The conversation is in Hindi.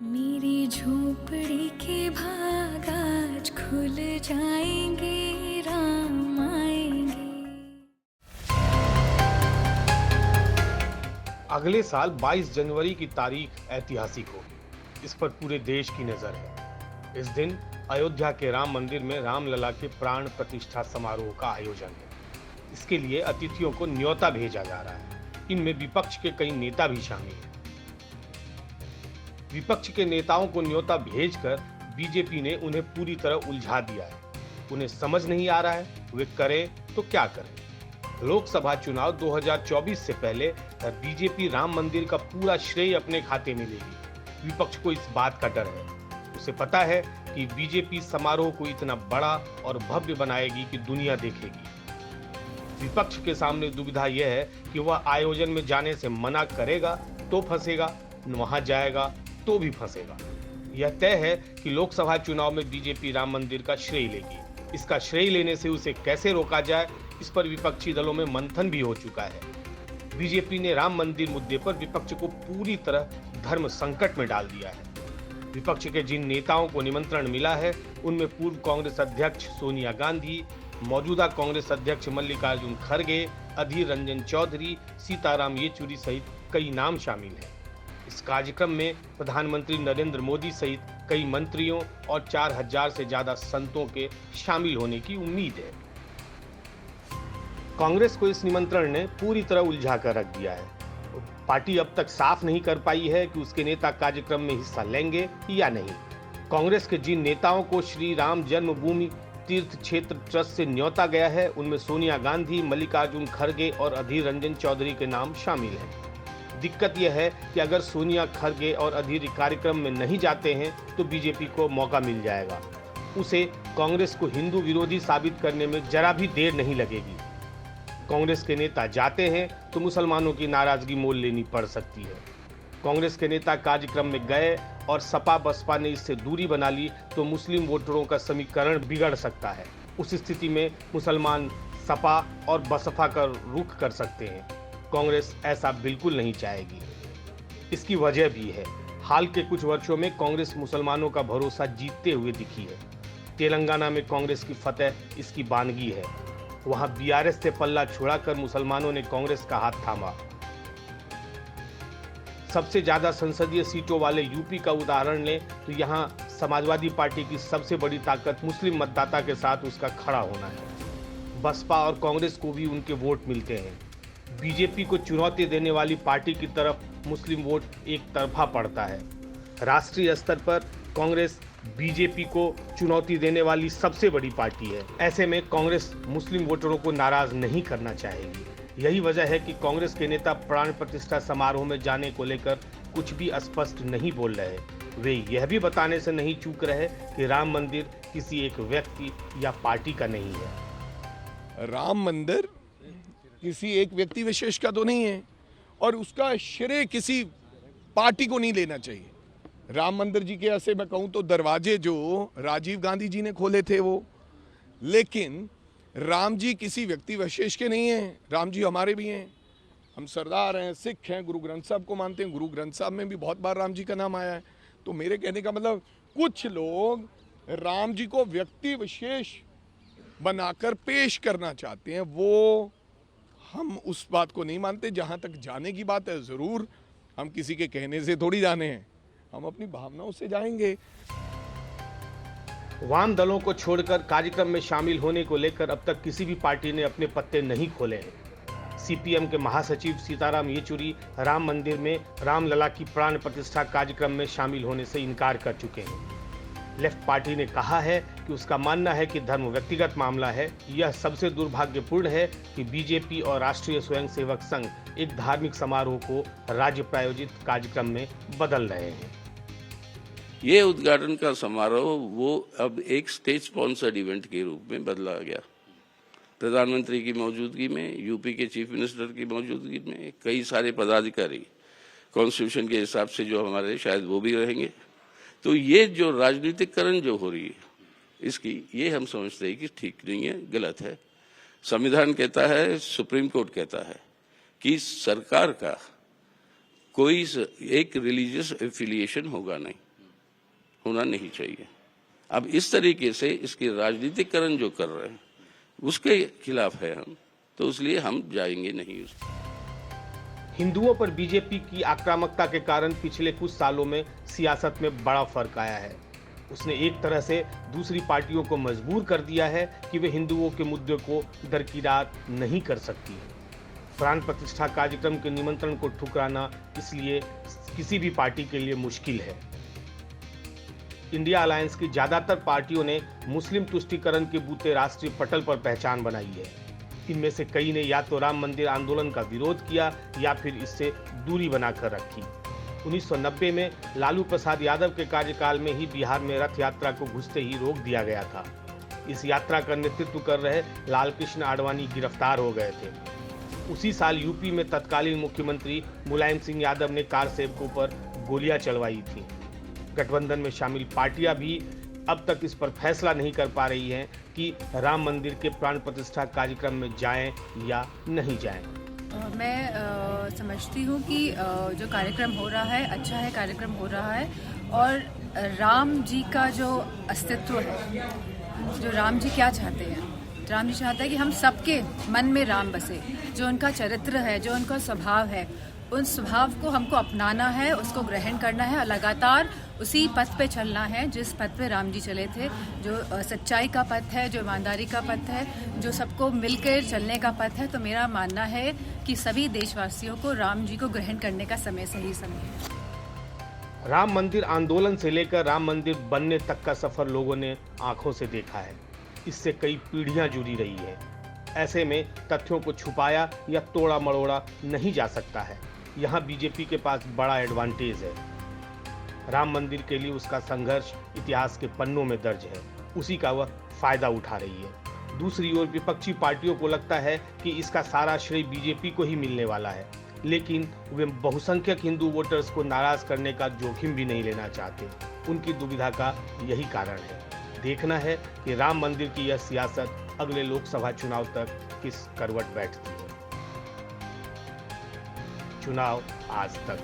मेरी झोपड़ी के भाग आज खुल जाएंगे, राम आएंगे। अगले साल 22 जनवरी की तारीख ऐतिहासिक होगी। इस पर पूरे देश की नजर है। इस दिन अयोध्या के राम मंदिर में रामलला के प्राण प्रतिष्ठा समारोह का आयोजन है। इसके लिए अतिथियों को न्योता भेजा जा रहा है। इनमें विपक्ष के कई नेता भी शामिल हैं। विपक्ष के नेताओं को न्योता भेजकर बीजेपी ने उन्हें पूरी तरह उलझा दिया है। उन्हें समझ नहीं आ रहा है वे करें तो क्या करें। लोकसभा चुनाव 2024 से पहले बीजेपी राम मंदिर का पूरा श्रेय अपने खाते में लेगी। विपक्ष को इस बात का डर है। उसे पता है कि बीजेपी समारोह को इतना बड़ा और भव्य बनाएगी कि दुनिया देखेगी। विपक्ष के सामने दुविधा यह है कि वह आयोजन में जाने से मना करेगा तो फंसेगा, वहां जाएगा तो भी फंसेगा। यह तय है कि लोकसभा चुनाव में बीजेपी राम मंदिर का श्रेय लेगी। इसका श्रेय लेने से उसे कैसे रोका जाए, इस पर विपक्षी दलों में मंथन भी हो चुका है। बीजेपी ने राम मंदिर मुद्दे पर विपक्ष को पूरी तरह धर्म संकट में डाल दिया है। विपक्ष के जिन नेताओं को निमंत्रण मिला है उनमें पूर्व कांग्रेस अध्यक्ष सोनिया गांधी, मौजूदा कांग्रेस अध्यक्ष मल्लिकार्जुन खड़गे, अधीर रंजन चौधरी, सीताराम येचुरी सहित कई नाम शामिल हैं। इस कार्यक्रम में प्रधानमंत्री नरेंद्र मोदी सहित कई मंत्रियों और 4000 से ज्यादा संतों के शामिल होने की उम्मीद है। कांग्रेस को इस निमंत्रण ने पूरी तरह उलझा कर रख दिया है। पार्टी अब तक साफ नहीं कर पाई है कि उसके नेता कार्यक्रम में हिस्सा लेंगे या नहीं। कांग्रेस के जिन नेताओं को श्री राम जन्मभूमि तीर्थ क्षेत्र ट्रस्ट से न्योता गया है उनमें सोनिया गांधी, मल्लिकार्जुन खड़गे और अधीर रंजन चौधरी के नाम शामिल हैं। दिक्कत यह है कि अगर सोनिया, खड़गे और अधीर कार्यक्रम में नहीं जाते हैं तो बीजेपी को मौका मिल जाएगा। उसे कांग्रेस को हिंदू विरोधी साबित करने में जरा भी देर नहीं लगेगी। कांग्रेस के नेता जाते हैं तो मुसलमानों की नाराजगी मोल लेनी पड़ सकती है। कांग्रेस के नेता कार्यक्रम में गए और सपा बसपा ने इससे दूरी बना ली तो मुस्लिम वोटरों का समीकरण बिगड़ सकता है। उस स्थिति में मुसलमान सपा और बसपा का रुख कर सकते हैं। कांग्रेस ऐसा बिल्कुल नहीं चाहेगी। इसकी वजह भी है। हाल के कुछ वर्षों में कांग्रेस मुसलमानों का भरोसा जीतते हुए दिखी है। तेलंगाना में कांग्रेस की फतह इसकी बानगी है। वहां बीआरएस से पल्ला छुड़ाकर मुसलमानों ने कांग्रेस का हाथ थामा। सबसे ज्यादा संसदीय सीटों वाले यूपी का उदाहरण लें तो यहां समाजवादी पार्टी की सबसे बड़ी ताकत मुस्लिम मतदाता के साथ उसका खड़ा होना है। बसपा और कांग्रेस को भी उनके वोट मिलते हैं। बीजेपी को चुनौती देने वाली पार्टी की तरफ मुस्लिम वोट एक तरफा पड़ता है। राष्ट्रीय स्तर पर कांग्रेस बीजेपी को चुनौती देने वाली सबसे बड़ी पार्टी है। ऐसे में कांग्रेस मुस्लिम वोटरों को नाराज नहीं करना चाहेगी। यही वजह है कि कांग्रेस के नेता प्राण प्रतिष्ठा समारोह में जाने को लेकर कुछ भी स्पष्ट नहीं बोल रहे। वे यह भी बताने से नहीं चूक रहे कि राम मंदिर किसी एक व्यक्ति या पार्टी का नहीं है। राम मंदिर किसी एक व्यक्ति विशेष का तो नहीं है और उसका श्रेय किसी पार्टी को नहीं लेना चाहिए। राम मंदिर जी के ऐसे मैं कहूँ तो दरवाजे जो राजीव गांधी जी ने खोले थे वो, लेकिन राम जी किसी व्यक्ति विशेष के नहीं हैं। राम जी हमारे भी हैं। हम सरदार हैं, सिख हैं, गुरु ग्रंथ साहब को मानते हैं। गुरु ग्रंथ साहब में भी बहुत बार राम जी का नाम आया है। तो मेरे कहने का मतलब कुछ लोग राम जी को व्यक्ति विशेष बनाकर पेश करना चाहते हैं, वो हम उस बात को नहीं मानते। जहां तक जाने की बात है, जरूर हम किसी के कहने से थोड़ी जाने हैं, हम अपनी भावनाओं से जाएंगे। वाम दलों को छोड़कर कार्यक्रम में शामिल होने को लेकर अब तक किसी भी पार्टी ने अपने पत्ते नहीं खोले हैं। सीपीएम के महासचिव सीताराम येचुरी राम मंदिर में रामलला की प्राण प्रतिष्ठा कार्यक्रम में शामिल होने से इनकार कर चुके हैं। लेफ्ट पार्टी ने कहा है कि उसका मानना है कि धर्म व्यक्तिगत मामला है। यह सबसे दुर्भाग्यपूर्ण है कि बीजेपी और राष्ट्रीय स्वयंसेवक संघ एक धार्मिक समारोह को राज्य प्रायोजित कार्यक्रम में बदल रहे हैं। ये उद्घाटन का समारोह वो अब एक स्टेट स्पॉन्सर्ड इवेंट के रूप में बदला गया। प्रधानमंत्री की मौजूदगी में, यूपी के चीफ मिनिस्टर की मौजूदगी में कई सारे पदाधिकारी कॉन्स्टिट्यूशन के हिसाब से जो हमारे शायद वो भी रहेंगे। तो ये जो राजनीतिकरण जो हो रही है इसकी, ये हम समझते हैं कि ठीक नहीं है, गलत है। संविधान कहता है, सुप्रीम कोर्ट कहता है कि सरकार का कोई एक रिलीजियस एफिलिएशन होगा नहीं। होना नहीं चाहिए। अब इस तरीके से इसके राजनीतिकरण जो कर रहे हैं उसके खिलाफ है हम, तो इसलिए हम जाएंगे नहीं उस। हिंदुओं पर बीजेपी की आक्रामकता के कारण पिछले कुछ सालों में सियासत में बड़ा फर्क आया है। उसने एक तरह से दूसरी पार्टियों को मजबूर कर दिया है कि वे हिंदुओं के मुद्दे को दरकिनार नहीं कर सकती। प्राण प्रतिष्ठा कार्यक्रम के निमंत्रण को ठुकराना इसलिए किसी भी पार्टी के लिए मुश्किल है। इंडिया अलायंस की ज्यादातर पार्टियों ने मुस्लिम तुष्टीकरण के बूते राष्ट्रीय पटल पर पहचान बनाई है। इनमें से कई ने या तो राम मंदिर आंदोलन का विरोध किया या फिर इससे दूरी बनाकर रखी। 1990 में लालू प्रसाद यादव के कार्यकाल में ही बिहार में रथ यात्रा को घुसते ही रोक दिया गया था। इस यात्रा का नेतृत्व कर रहे लालकृष्ण आडवाणी गिरफ्तार हो गए थे। उसी साल यूपी में तत्कालीन मुख्यमंत्री मुलायम सिंह यादव ने कार सेवकों पर गोलियां चलवाई थी। गठबंधन में शामिल पार्टियां भी अब तक इस पर फैसला नहीं कर पा रही हैं कि राम मंदिर के प्राण प्रतिष्ठा कार्यक्रम में जाएं या नहीं जाएं। मैं समझती हूँ कि जो कार्यक्रम हो रहा है अच्छा है, कार्यक्रम हो रहा है, और राम जी का जो अस्तित्व है, जो राम जी क्या चाहते हैं, राम जी चाहते हैं कि हम सबके मन में राम बसे। जो उनका चरित्र है, जो उनका स्वभाव है, उन स्वभाव को हमको अपनाना है, उसको ग्रहण करना है और लगातार उसी पथ पे चलना है जिस पथ पे राम जी चले थे। जो सच्चाई का पथ है, जो ईमानदारी का पथ है, जो सबको मिलकर चलने का पथ है। तो मेरा मानना है कि सभी देशवासियों को राम जी को ग्रहण करने का समय सही समय है। राम मंदिर आंदोलन से लेकर राम मंदिर बनने तक का सफर लोगों ने आंखों से देखा है। इससे कई पीढ़ियां जुड़ी रही है। ऐसे में तथ्यों को छुपाया या तोड़ा मरोड़ा नहीं जा सकता है। यहाँ बीजेपी के पास बड़ा एडवांटेज है। राम मंदिर के लिए उसका संघर्ष इतिहास के पन्नों में दर्ज है, उसी का वह फायदा उठा रही है। दूसरी ओर विपक्षी पार्टियों को लगता है कि इसका सारा श्रेय बीजेपी को ही मिलने वाला है, लेकिन वे बहुसंख्यक हिंदू वोटर्स को नाराज करने का जोखिम भी नहीं लेना चाहते। उनकी दुविधा का यही कारण है। देखना है कि राम मंदिर की यह सियासत अगले लोकसभा चुनाव तक किस करवट बैठती है। चुनाव आज तक।